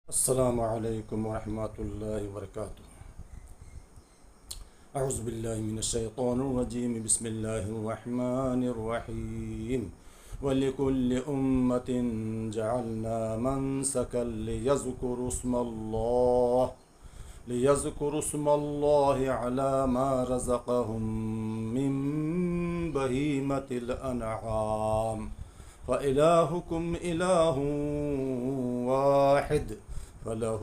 السلام عليكم ورحمة الله وبركاته. أعوذ بالله من الشيطان الرجيم. بسم الله الرحمن الرحيم. ولكل أمة جعلنا منسكا ليذكروا اسم الله على ما رزقهم من بهيمة الأنعام فإلهكم إله واحد فله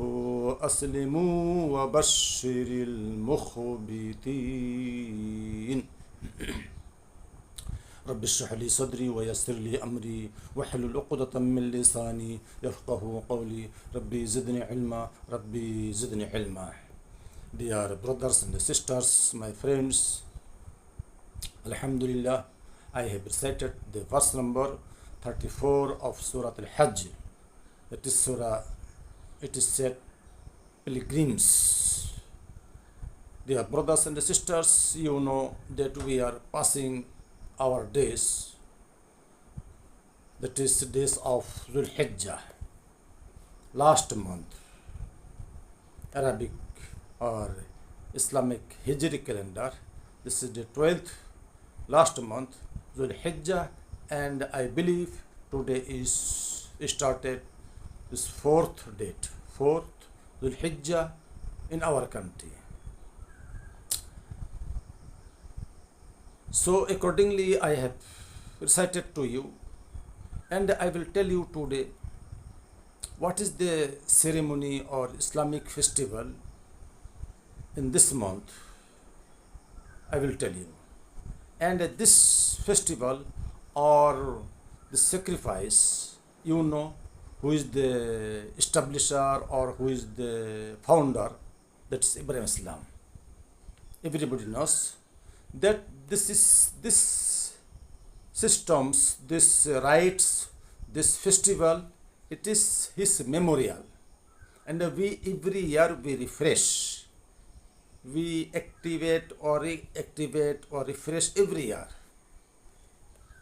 أسلموا وبشر المخبتين. رب اشرح لي صدري ويسر لي أمري واحلل عقدة من لساني يفقه قولي. ربي زدني علما ربي زدني علما. Dear brothers and sisters, my friends, Alhamdulillah, I have recited the verse number 34 of Surah Al-Hajj. That is Surah, it is said, pilgrims. Dear brothers and sisters, you know that we are passing our days, that is days of Zul-Hijjah, last month, Arabic or Islamic Hijri calendar. This is the 12th last month, Zul-Hijjah, and I believe today is started this fourth Zul-Hijjah in our country. So accordingly I have recited to you, and I will tell you today what is the ceremony or Islamic festival in this month. I will tell you. And this festival or the sacrifice, you know who is the establisher or who is the founder, that's Ibrahim Islam. Everybody knows that this systems, this rites, this festival, it is his memorial, and we every year we refresh, we activate or reactivate or refresh every year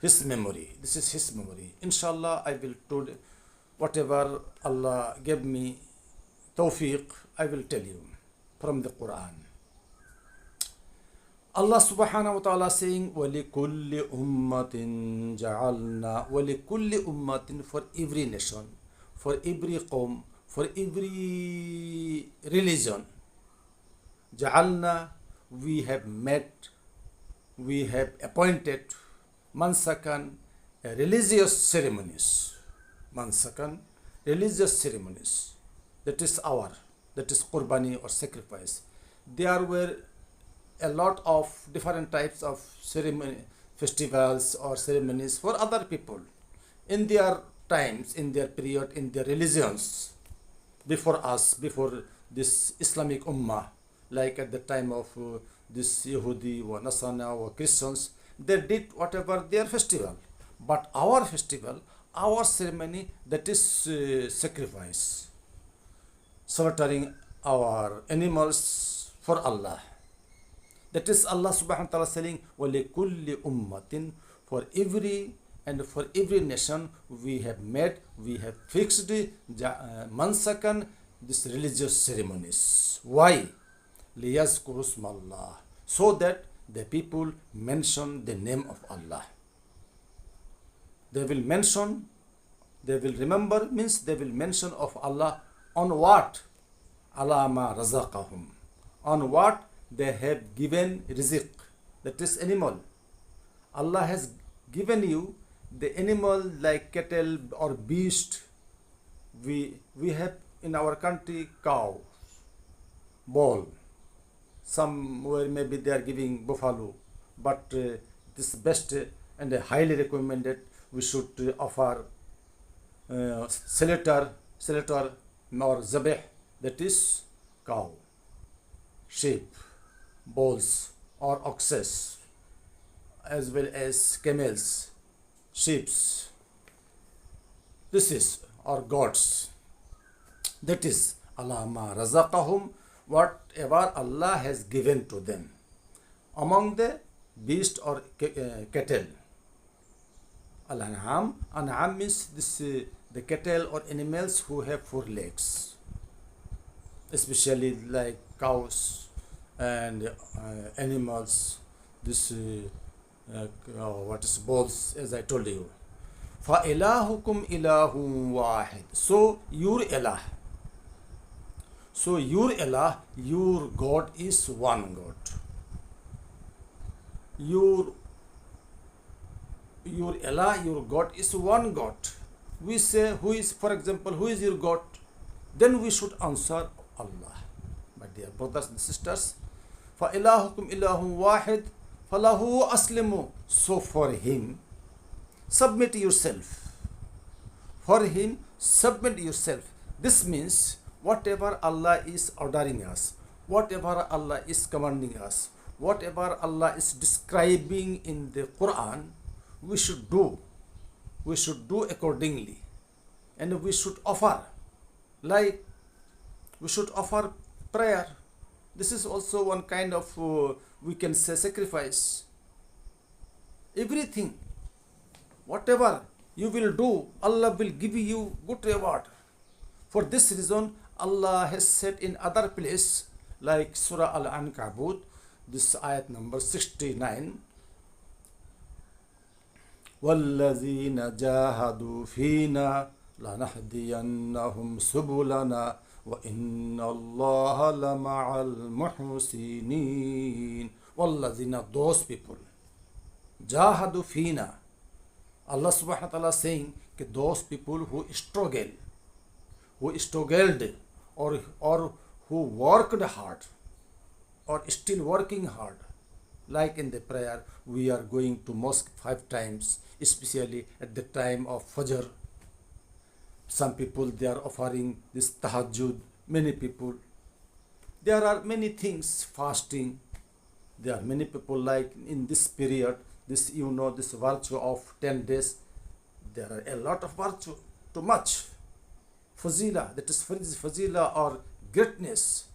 his memory. This is his memory. Inshallah, I will do whatever Allah gave me tawfiq, I will tell you from the Quran. Allah subhanahu wa ta'ala saying, وَلِكُلِّ أُمَّةٍ جَعَلْنَا وَلِكُلِّ أُمَّةٍ, for every nation, for every qawm, for every religion, جَعَلْنَا, we have met, we have appointed mansakan, religious ceremonies. Mansakan, religious ceremonies. That is qurbani or sacrifice. There were a lot of different types of ceremony, festivals or ceremonies for other people in their times, in their period, in their religions before us, before this Islamic Ummah, like at the time of this Yehudi or Nasrani or Christians, they did whatever their festival. But our festival, our ceremony, that is sacrifice, slaughtering our animals for Allah. That is Allah subhanahu wa ta'ala saying, وَلِكُلِّ أُمَّةٍ, for every and for every nation we have made, we have fixed mansakan, these religious ceremonies. Why? لِيَذْكُرُوا اسْمَ اللَّهِ, so that the people mention the name of Allah. They will mention, they will remember, means they will mention of Allah on what? عَلَى مَا رَزَقَهُمْ, on what they have given rizq, that is animal. Allah has given you the animal like cattle or beast. We have in our country cow, bull, somewhere maybe they are giving buffalo, but this best and highly recommended, we should offer slaughter or zabih, that is cow, sheep, bulls or oxes, as well as camels, sheep. This is our gods. That is alama razaqahum, whatever Allah has given to them among the beast or cattle. Al-An'am, An'am means this the cattle or animals who have 4 legs. especially like cows and animals, this what is bulls, as I told you. فَإِلَهُكُمْ إِلَهٌ وَاحِدٌ. So your ilah, your God is one God. Your ilah, your God is one God. We say, for example, who is your God? Then we should answer Allah. My dear brothers and sisters, فَإِلَهُكُمْ إِلَهٌ وَاحِدٌ فَلَهُ أَسْلِمُوا. So for him, submit yourself. For him, submit yourself. This means whatever Allah is ordering us, whatever Allah is commanding us, whatever Allah is describing in the Quran, we should do. We should do accordingly. And we should offer. Like, we should offer prayer. This is also one kind of, we can say, sacrifice. Everything, whatever you will do, Allah will give you good reward. For this reason, Allah has said in other place, like Surah Al-Ankabut, this ayat number 69, وَالَّذِينَ جَاهَدُوا فِينَا لَنَهْدِيَنَّهُمْ سُبُلَنَا وَإِنَّ اللَّهَ لَمَعَ الْمُحْسِنِينَ. وَالَّذِينَ, those people, جَاهَدُوا فِينَا. Allah subhanahu wa ta'ala saying that those people who struggled, or who worked hard, or still working hard. Like in the prayer, we are going to mosque 5 times, especially at the time of Fajr. Some people, they are offering this tahajjud. Many people, there are many things, fasting. There are many people, like in this period, this virtue of 10 days, there are a lot of virtue, too much. Fazila, that is fazila or greatness.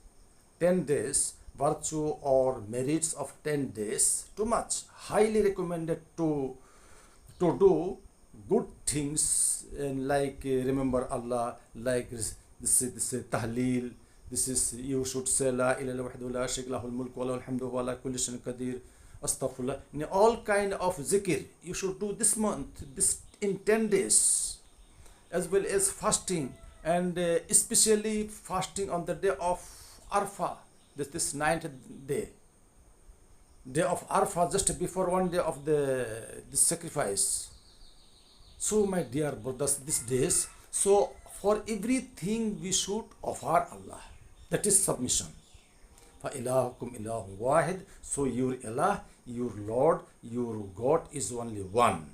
10 days, virtue or merits of 10 days, too much. Highly recommended to do good things, and like remember Allah, like this tahleel. This is, you should say la ilaha illa wahdahu la sharika lahu al-mulku wa lahu al-hamdu wa ala kulli shay'in qadir. Astaghfirullah. In all kind of zikr, you should do this month, this in 10 days, as well as fasting, and especially fasting on the day of Arafah. This 9th day of Arafah, just before one day of the sacrifice. So my dear brothers, these days, so for everything we should offer Allah. That is submission. فَإِلَهُكُمْ إِلَهٌ وَاحِدٌ. So your ilah, your Lord, your God is only one.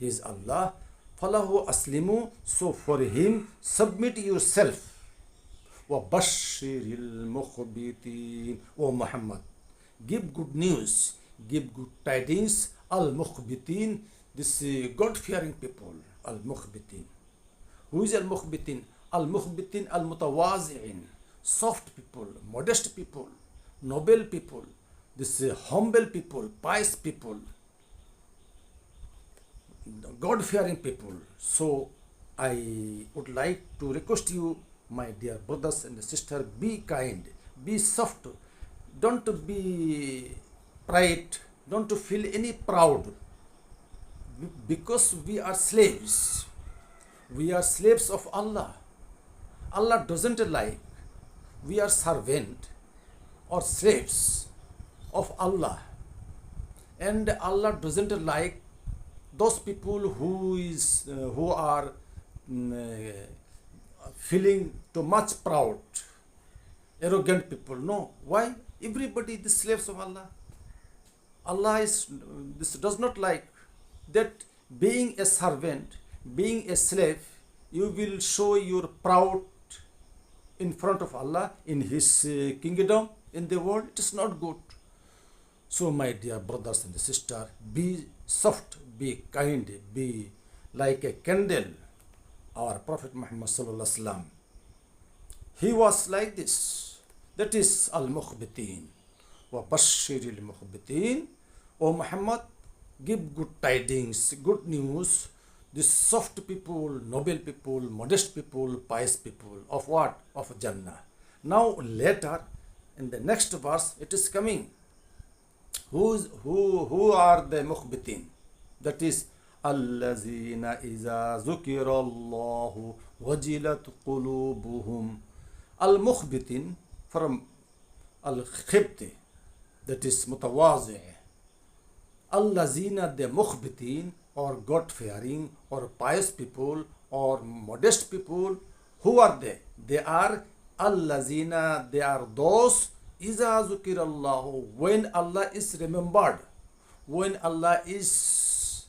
He is Allah. فَلَهُ أَسْلِمُوا. So for him, submit yourself. وَبَشِّرِ الْمُخْبِتِينَ. O Muhammad, give good news, give good tidings. Al-Mukhbitin, this God-fearing people. Al-Mukhbitin. Who is Al-Mukhbitin? Al-Mukhbitin al-Mutawazi'in. Soft people, modest people, noble people, this humble people, pious people, God-fearing people. So I would like to request you, my dear brothers and sisters, be kind, be soft, don't be pride, don't feel any proud, because we are slaves. We are slaves of Allah. Allah doesn't like we are servant or slaves of Allah, and Allah doesn't like those people who are feeling too much proud, arrogant people. No, why? Everybody is the slaves of Allah. Allah does not like that. Being a servant, being a slave, you will show your proud in front of Allah, in His kingdom, in the world. It is not good. So my dear brothers and sisters, be soft, be kind, be like a candle. Our Prophet Mohammad SAWS, he was like this. That is Al-Mukhbitin. Wa Bashir al-Mukhbitin. O Muhammad, give good tidings, good news. These soft people, noble people, modest people, pious people. Of what? Of Jannah. Now later, in the next verse, it is coming. Who are the mukhbitin? That is, allazina iza zukira Allahu wajilat qulubuhum. Al mukhbitin from al khibti, that is mutawazi. Allazina, the mukhbitin, or God fearing, or pious people, or modest people. Who are they? They are allazina, they are those iza zukirallahu, when Allah is remembered, when Allah is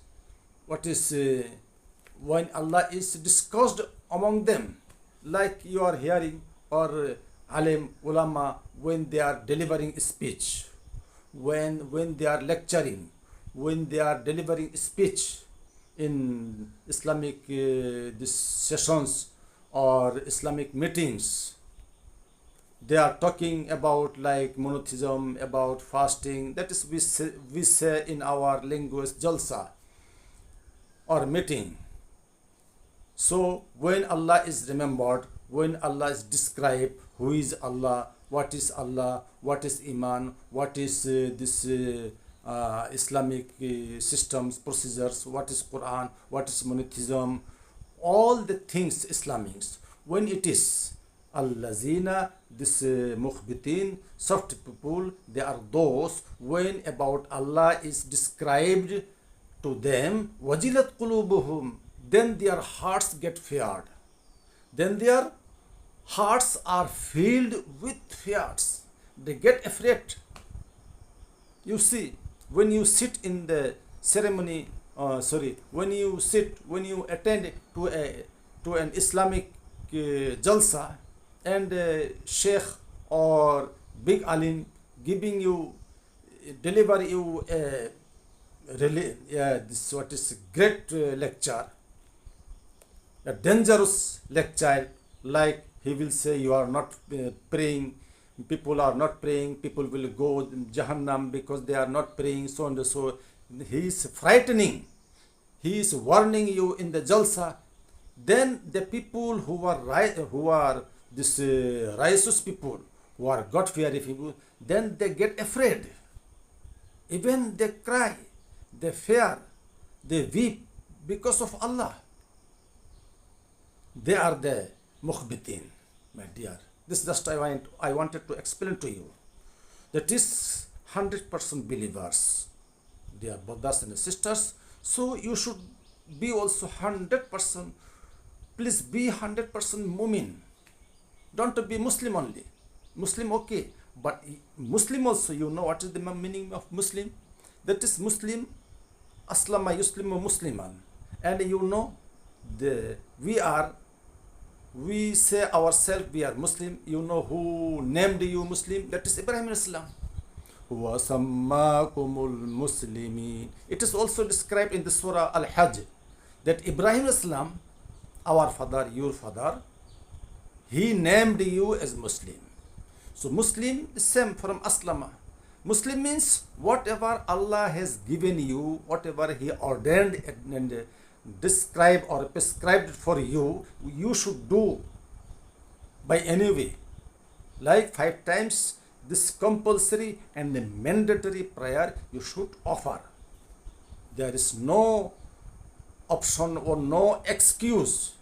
when Allah is discussed among them, like you are hearing, or alim ulama, when they are delivering speech, when they are lecturing, when they are delivering speech in Islamic these sessions or Islamic meetings. They are talking about like monotheism, about fasting. That is, we say in our language, jalsa or meeting. So when Allah is remembered, when Allah is described, who is Allah, what is Iman, what is this Islamic systems, procedures, what is Quran, what is monotheism, all the things Islamics. When it is Allazina, this mukhbitin, soft people, they are those when about Allah is described to them, wajilat qulubuhum, then their hearts get feared. Then their hearts are filled with fears. They get afraid. You see, when you sit in the ceremony, when you attend to an Islamic jalsa, and sheikh or big alim deliver you this what is great lecture, a dangerous lecture, like he will say you are not praying, people are not praying, people will go Jahannam because they are not praying, so and so. He is frightening, he is warning you in the jalsa. Then the people who are this righteous people, who are God-fearing people, then they get afraid. Even they cry, they fear, they weep because of Allah. They are the mukhbitin, my dear. This just I wanted to explain to you. That is 100% believers, dear brothers and sisters. So you should be also 100%. Please be 100% Mobin. Don't be Muslim only. Muslim, okay, but Muslim also, you know what is the meaning of Muslim? That is Muslim, Aslama Yuslimu Musliman. And you know, we say ourselves we are Muslim. You know who named you Muslim? That is Ibrahim Islam. Huwa sammakumul muslimin. It is also described in the Surah Al-Hajj that Ibrahim Islam, our father, your father, he named you as Muslim. So Muslim is same from Aslama. Muslim means whatever Allah has given you, whatever He ordained and described or prescribed for you, you should do by any way. Like 5 times this compulsory and the mandatory prayer you should offer. There is no option or no excuse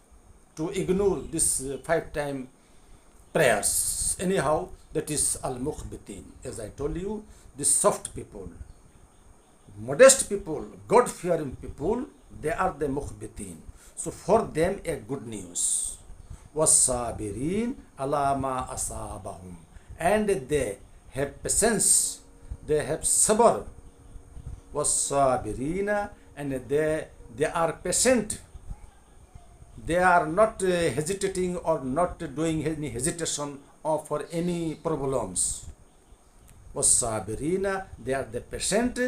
to ignore this 5-time prayers. Anyhow, that is al-mukhbitin. As I told you, the soft people, modest people, God-fearing people, they are the mukhbitin. So for them a good news. Was-sabirin ala ma asabahum. And they have patience, they have sabr. Was-sabirina, and they are patient. They are not hesitating or not doing any hesitation or for any problems. Was-sabirina, they are the patient.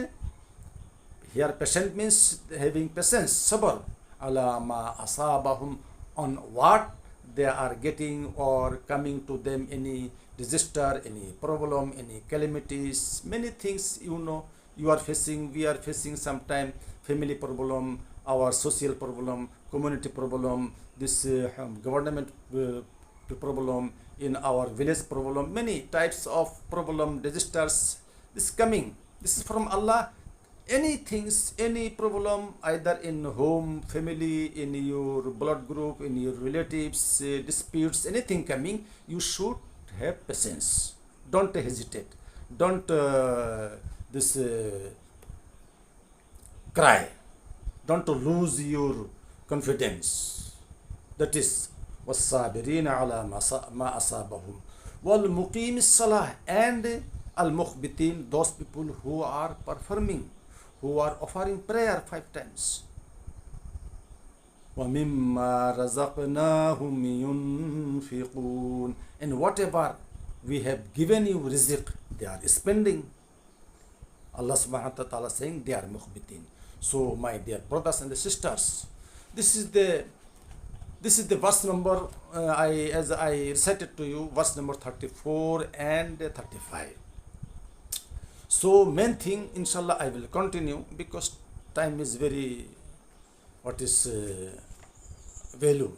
Here patient means having patience, sabr. Ala ma asabahum, on what they are getting or coming to them, any disaster, any problem, any calamities, many things, you know, you are facing, we are facing sometime, family problem, our social problem, community problem, this government problem, in our village problem, many types of problem, disasters, this coming. This is from Allah. Any things, any problem, either in home, family, in your blood group, in your relatives, disputes, anything coming, you should have patience. Don't hesitate. Don't cry. Don't lose your confidence. That is والصابرين على ما أصابهم والمقيم الصلاة, and al-mukhbitin, those people who are performing, who are offering prayer 5 times. وَمِمَّا رَزَقْنَاهُمْ يُنْفِقُونَ, and whatever we have given you rizq, they are spending. Allah subhanahu wa ta'ala saying they are mukhbitin. So my dear brothers and sisters, this is the verse number, as I recited to you, verse number 34 and 35. So main thing, inshallah, I will continue because time is very, value.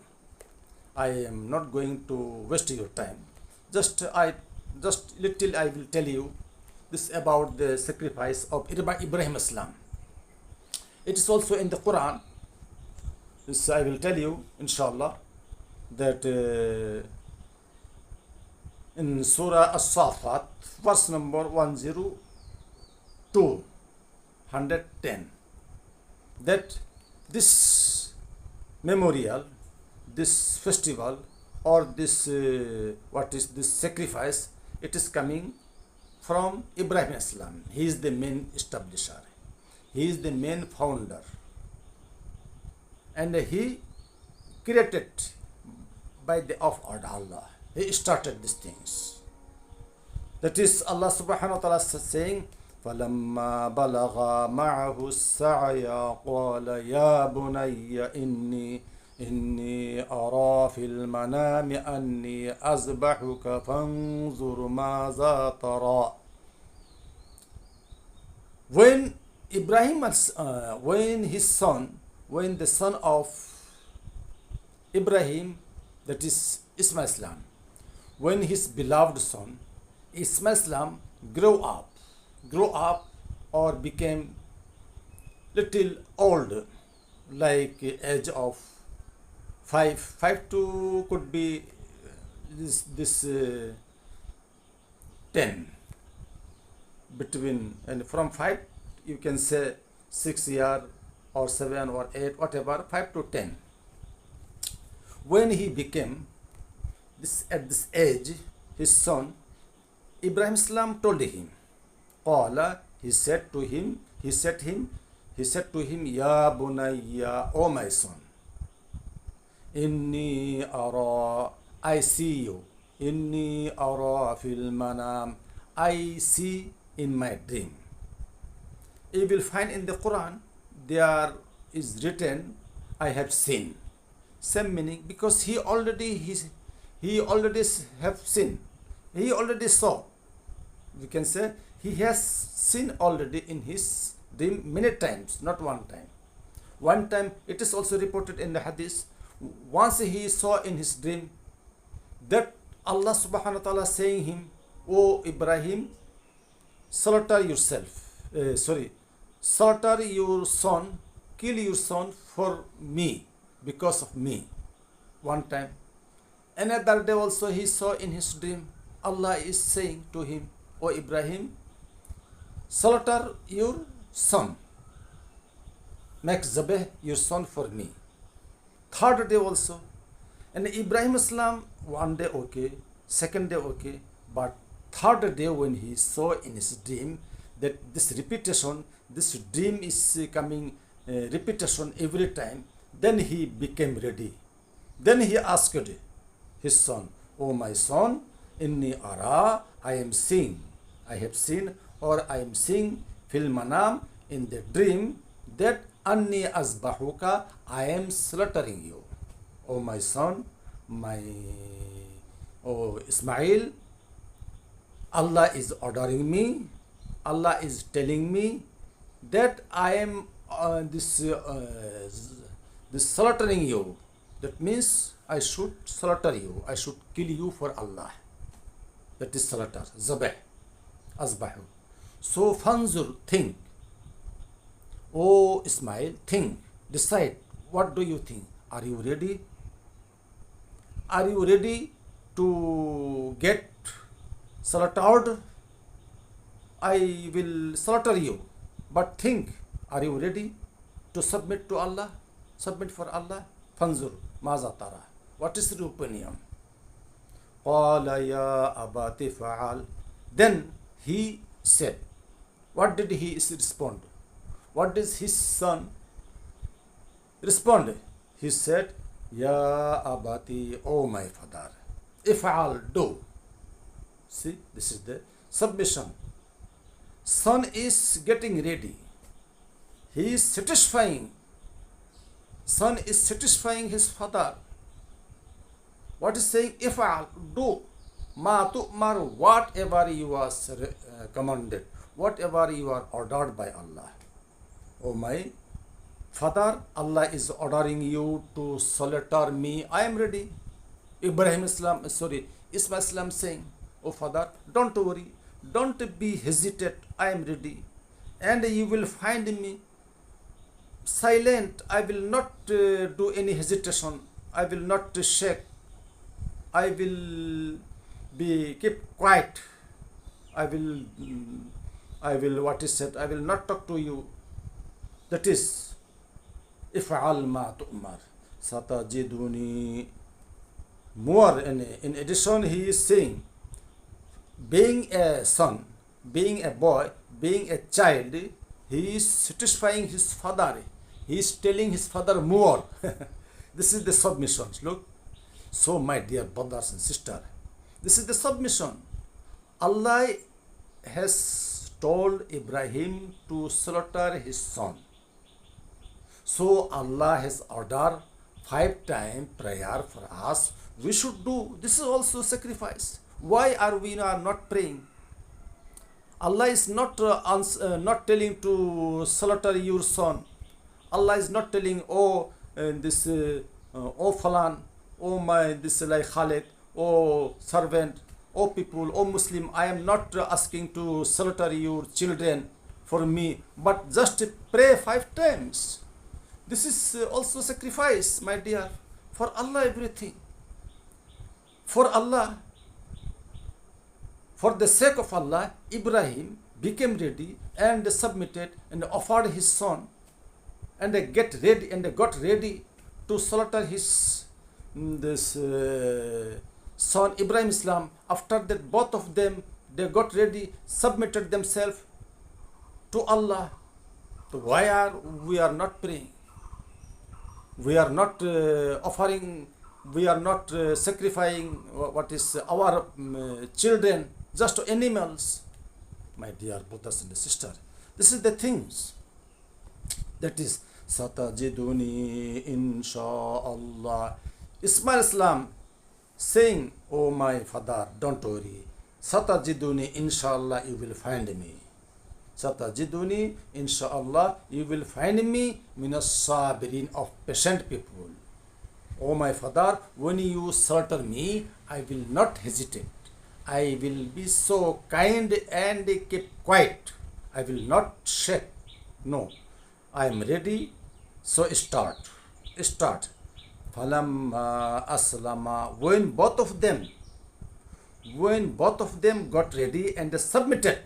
I am not going to waste your time. Just little I will tell you this about the sacrifice of Ibrahim Islam. It is also in the Quran. This I will tell you, inshallah, that in Surah As-Safat, verse number 110, that this memorial, this festival, or this this sacrifice, it is coming from Ibrahim Islam. He is the main establisher. He is the main founder. And he created by the of Allah. He started these things. That is Allah subhanahu wa ta'ala saying, فَلَمَّا بَلَغَ مَعَهُ السَّعْيَ قَالَ يَا بُنَيَّ إِنِّي أَرَى فِي الْمَنَامِ أَنِّي أَذْبَحُكَ فَانظُرْ مَاذَا تَرَى. When the son of Ibrahim, that is Ismail Islam, when his beloved son Ismail Islam grew up or became little old, like age of 5 to could be this 10, between, and from 5 you can say 6 year or 7 or 8, whatever, 5 to 10. When he became at this age, his son Ibrahim Islam told him, Qala, he said to him, Ya bunayya, O my son, Inni ara, I see you, Inni ara fil manam, I see in my dream. You will find in the Quran, there is written, I have seen. Same meaning, because he already have seen. He already saw. We can say he has seen already in his dream many times, not one time. One time, it is also reported in the Hadith, once he saw in his dream that Allah subhanahu wa ta'ala saying him, O Ibrahim, slaughter yourself. Slaughter your son, kill your son for me, because of me. One time. Another day also he saw in his dream, Allah is saying to him, O Ibrahim, slaughter your son. Make zabeh your son for me. Third day also. And Ibrahim Islam, one day okay, second day okay, but third day when he saw in his dream that this repetition, this dream is coming repetition every time, then he became ready. Then he asked his son, O my son, inni ara, I have seen, or I am seeing fil manam, in the dream, that anni azbahuka, I am slaughtering you. O my son, O Ismail, Allah is ordering me, Allah is telling me that I am this slaughtering you. That means I should slaughter you, I should kill you for Allah. That is slaughter, zabah, asbahu. So fanzur, think. Oh Ismail, think, decide. What do you think? Are you ready? Are you ready to get slaughtered? I will slaughter you. But think, are you ready to submit to Allah? Submit for Allah? Fanzur, maza tara. What is your opinion? Qala ya abati fa'al. Then he said, what did he respond? What did his son respond? He said, Ya abati, oh my father, if'al, do. See, this is the submission. Son is getting ready. He is satisfying. Son is satisfying his father. What is saying? If'al, do. Ma tu'mar, whatever you are commanded, whatever you are ordered by Allah. Oh my father, Allah is ordering you to slaughter me. I am ready. Ismail Islam saying, oh father, don't worry, don't be hesitate. I am ready, and you will find me silent. I will not do any hesitation. I will not shake. I will be keep quiet. I will what is said, I will not talk to you. That is, if'al ma tu'mar satajiduni. More in addition, he is saying, being a son, being a boy, being a child, he is satisfying his father. He is telling his father more. This is the submission. Look. So my dear brothers and sisters, this is the submission. Allah has told Ibrahim to slaughter his son. So Allah has ordered 5 times prayer for us. We should do. This is also sacrifice. Why are we not praying? Allah is not telling to slaughter your son. Allah is not telling, oh Falan, oh my this like Khalid, oh servant, oh people, oh Muslim. I am not asking to slaughter your children for me, but just pray 5 times. This is also sacrifice, my dear. For Allah, everything. For Allah, for the sake of Allah, Ibrahim became ready and submitted and offered his son and got ready to slaughter his son Ibrahim Islam. After that, both of them, they got ready, submitted themselves to Allah. So why are we not praying? We are not offering, we are not sacrificing what is our children just to animals. My dear brothers and sisters, this is the things. That is, Satajiduni insha'Allah. Ismail Islam saying, oh my father, don't worry. Satajiduni insha'Allah, you will find me. Satajiduni insha'Allah, you will find me minas sabirin, of patient people. Oh my father, when you slaughter me, I will not hesitate. I will be so kind and keep quiet. I will not shake. No, I am ready. So start. Falamma aslama. When both of them got ready and submitted,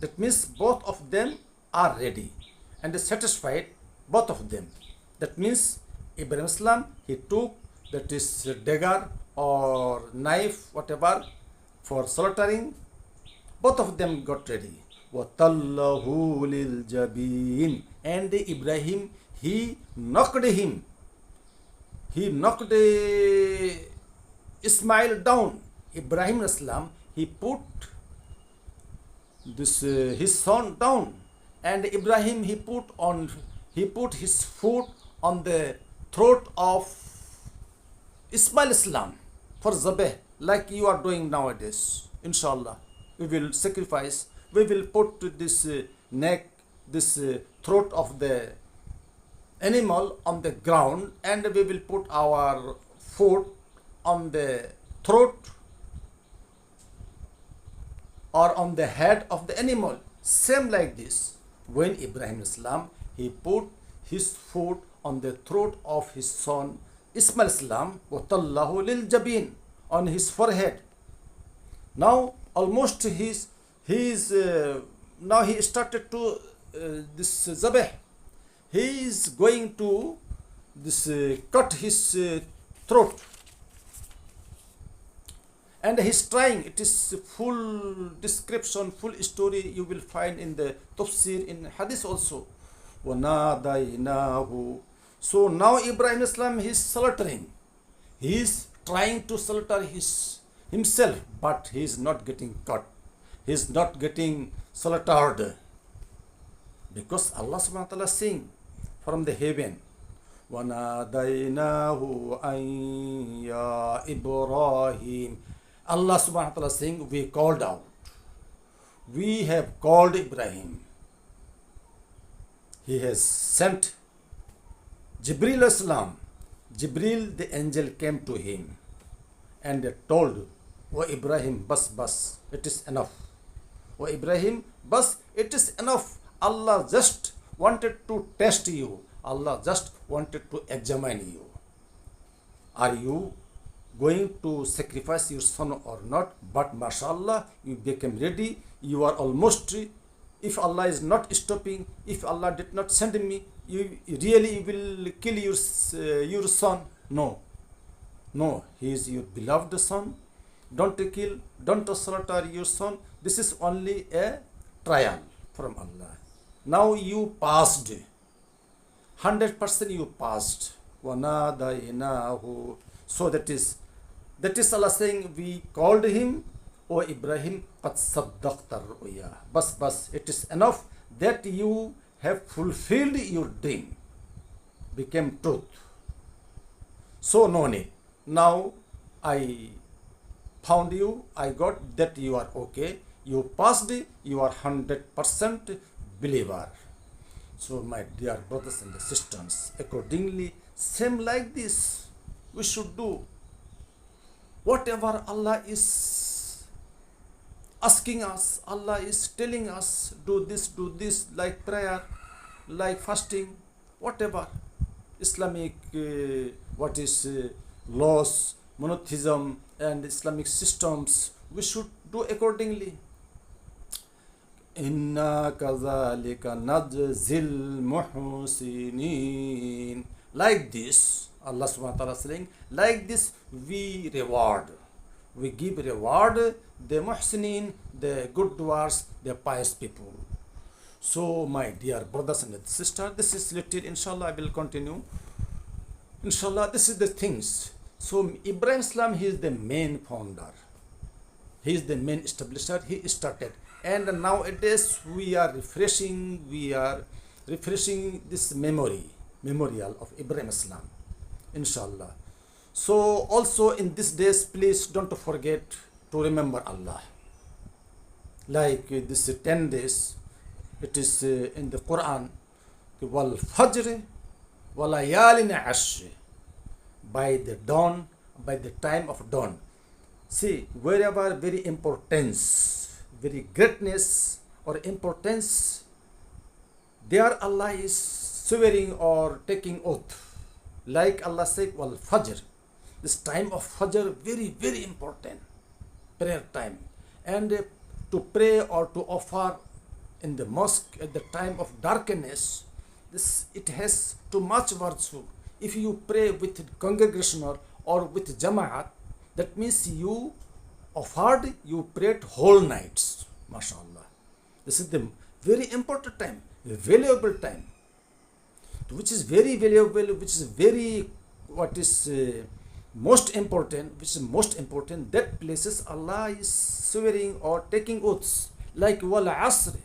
that means both of them are ready and satisfied, both of them. That means Ibrahim Islam, he took, that is dagger or knife, whatever, for slaughtering. Both of them got ready. وَطَلَّهُ لِلْجَبِينَ. And Ibrahim, he knocked him. He knocked Ismail down. Ibrahim Islam, he put his son down, and Ibrahim he put his foot on the throat of Ismail Islam for zabeh, like you are doing nowadays. Inshallah, we will sacrifice. We will put this neck, this throat of the animal on the ground, and we will put our foot on the throat or on the head of the animal. Same like this. When Ibrahim Islam, he put his foot on the throat of his son Ismail Islam, وَطَلَّهُ لِلْجَبِينَ, on his forehead. Now almost now he started to this zabeh. He is going to this cut his throat, and he's trying. It is full description, full story you will find in the tafsir, in hadith also. وَنَادَيْنَاهُ. So now Ibrahim Islam, he is slaughtering. He is trying to slaughter himself, but he is not getting cut. He is not getting slaughtered. Because Allah subhanahu wa ta'ala saying from the heaven, وَنَادَيْنَاهُ أَن يَا إِبْرَاهِيمُ. Allah subhanahu wa ta'ala saying, we called out. We have called Ibrahim. He has sent Jibril Islam. Jibril, the angel, came to him and told, O Ibrahim, bas, it is enough. O Ibrahim, bas, it is enough. Allah just wanted to test you. Allah just wanted to examine you. Are you going to sacrifice your son or not? But mashallah, you became ready. You are almost, if Allah is not stopping, if Allah did not send me, you really will kill your son. No, he is your beloved son. Don't kill, don't slaughter your son. This is only a trial from Allah. Now you passed. 100% you passed. وَنَادَيْنَاهُ. So that is Allah saying, we called him, O Ibrahim, قَدْ صَدَّقْتَ الرُّؤْيَا. Bas, it is enough that you have fulfilled your dream, became truth. So no need. Now I found you, I got that you are okay. You passed, you are 100% believer. So my dear brothers and sisters, accordingly, same like this, we should do. Whatever Allah is asking us, Allah is telling us, do this, like prayer, like fasting, whatever. Islamic, laws, monotheism and Islamic systems, we should do accordingly. Inna kazalika najzil muhsinin. Like this, Allah subhanahu wa ta'ala saying, like this we reward. We give reward the muhsinin, the good doers, the pious people. So my dear brothers and sisters, this is little, inshallah I will continue. Inshallah, this is the things. So Ibrahim Islam, he is the main founder. He is the main establisher. He started. And nowadays we are refreshing this memorial of Ibrahim Islam, inshallah. So also in these days, please don't forget to remember Allah. Like this 10 days, it is in the Quran, wal fajr walayalin ashr, by the dawn, by the time of dawn. See, wherever very importance, very greatness or importance, there Allah is swearing or taking oath. Like Allah said, wal fajr. This time of fajr, very, very important. Prayer time. And to pray or to offer in the mosque at the time of darkness, it has too much virtue. If you pray with congregation or with jama'at, that means you prayed whole nights. MashaAllah. This is the very important time, a valuable time, which is very valuable, which is very, most important, that places Allah is swearing or taking oaths, like wal asr,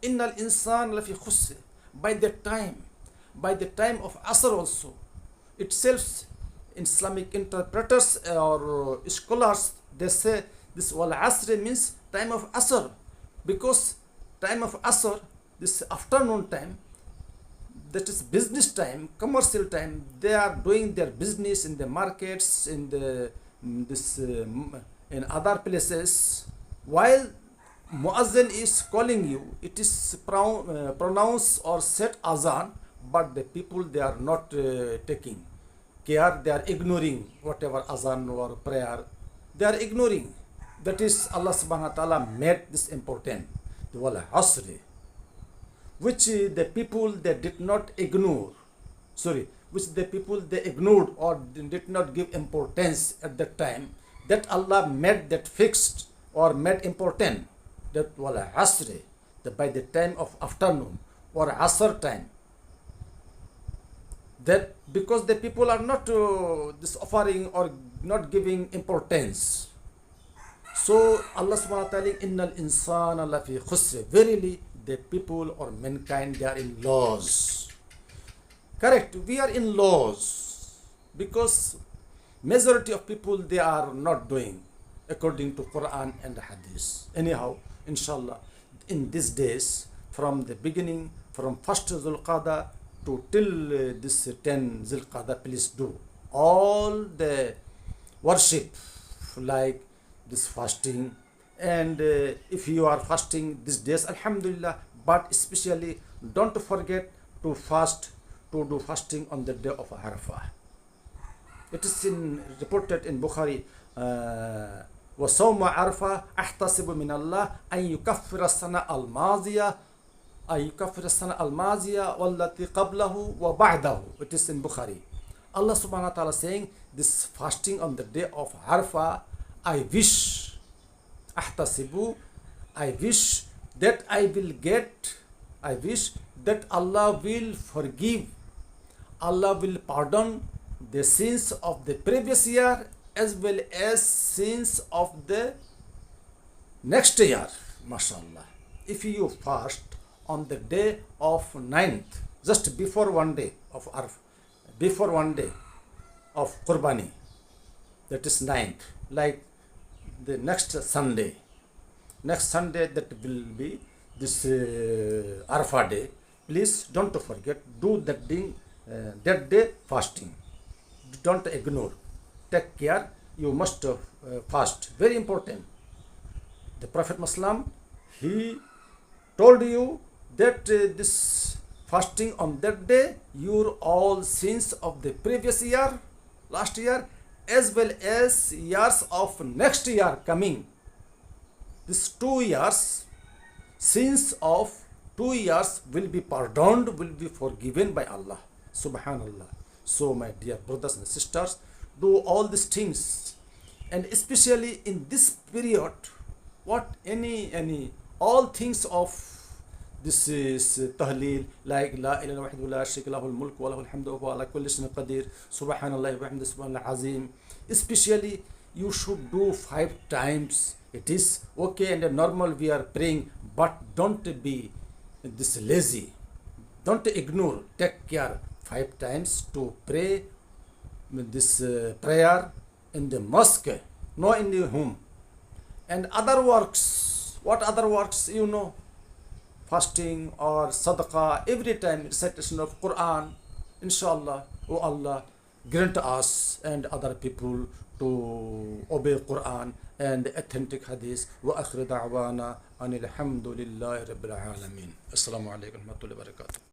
innal insan lafi khusr. By the time of asr also, itself, Islamic interpreters or scholars, they say this wal asr means time of asr, because time of asr, this afternoon time, that is business time, commercial time. They are doing their business in the markets, in the in other places. While Muazzin is calling you, it is pronounced or set azan, but the people, they are not taking care. They are ignoring whatever azan or prayer. They are ignoring. That is, Allah subhanahu wa ta'ala made this important. The wal asri, which the people, they did not ignore. Which the people, they ignored or did not give importance at that time. That Allah made that fixed or made important. That wal asri, that by the time of afternoon or asr time, that because the people are not this offering or not giving importance. So Allah subhanahu wa ta'ala, innal insana lafi khusr, verily the people or mankind, they are in loss. Correct, we are in loss because majority of people, they are not doing according to Quran and Hadith. Anyhow, inshallah, in these days, from the beginning, from first Zul-Qatadah to till this 10 Zul-Qatadah, please do all the worship like this fasting. And if you are fasting these days, alhamdulillah, but especially don't forget to fast, to do fasting on the day of Arafah. It is reported in Bukhari, وَصَوْمَ عَرْفَةَ أَحْتَسِبُ مِنَ اللَّهِ أَنْ يُكَفِّرَ السَّنَةَ الْمَاضِيَةَ وَالَّتِي قَبْلَهُ وَبَعْدَهُ. It is in Bukhari. Allah subhanahu wa ta'ala saying, this fasting on the day of Arafah, I wish that Allah will forgive, Allah will pardon the sins of the previous year as well as sins of the next year. MashaAllah. If you fast on the day of 9th, just before one day of Arafah, before one day of Qurbani, that is 9th, like the next Sunday, that will be this Arafah day. Please don't forget, do that day fasting. Don't ignore. Take care. You must fast. Very important. The Prophet Muhammad, he told you that this fasting on that day, your all sins of the previous year, last year, as well as years of next year coming. These 2 years, sins of 2 years will be pardoned, will be forgiven by Allah. Subhanallah. So my dear brothers and sisters, do all these things, and especially in this period, all things of this is tahleel, like la ilaha illallah la sharika lahu al-mulk wa lahu al-hamdu wa huwa ala kulli shay'in qadir, subhanallah wa bihamdihi subhanallah azim. Especially you should do 5 times. It is okay and normal, we are praying, but don't be this lazy. Don't ignore. Take care. 5 times to pray this prayer in the mosque, no in the home. And other works, what other works you know? Fasting or sadaqah, every time recitation of Quran. Inshallah, oh Allah, grant us and other people to obey Quran and authentic hadith. Wa akhir da'wana anil hamdulillahi rabbil alamin. Assalamu alaikum wa rahmatullahi wa barakatuh.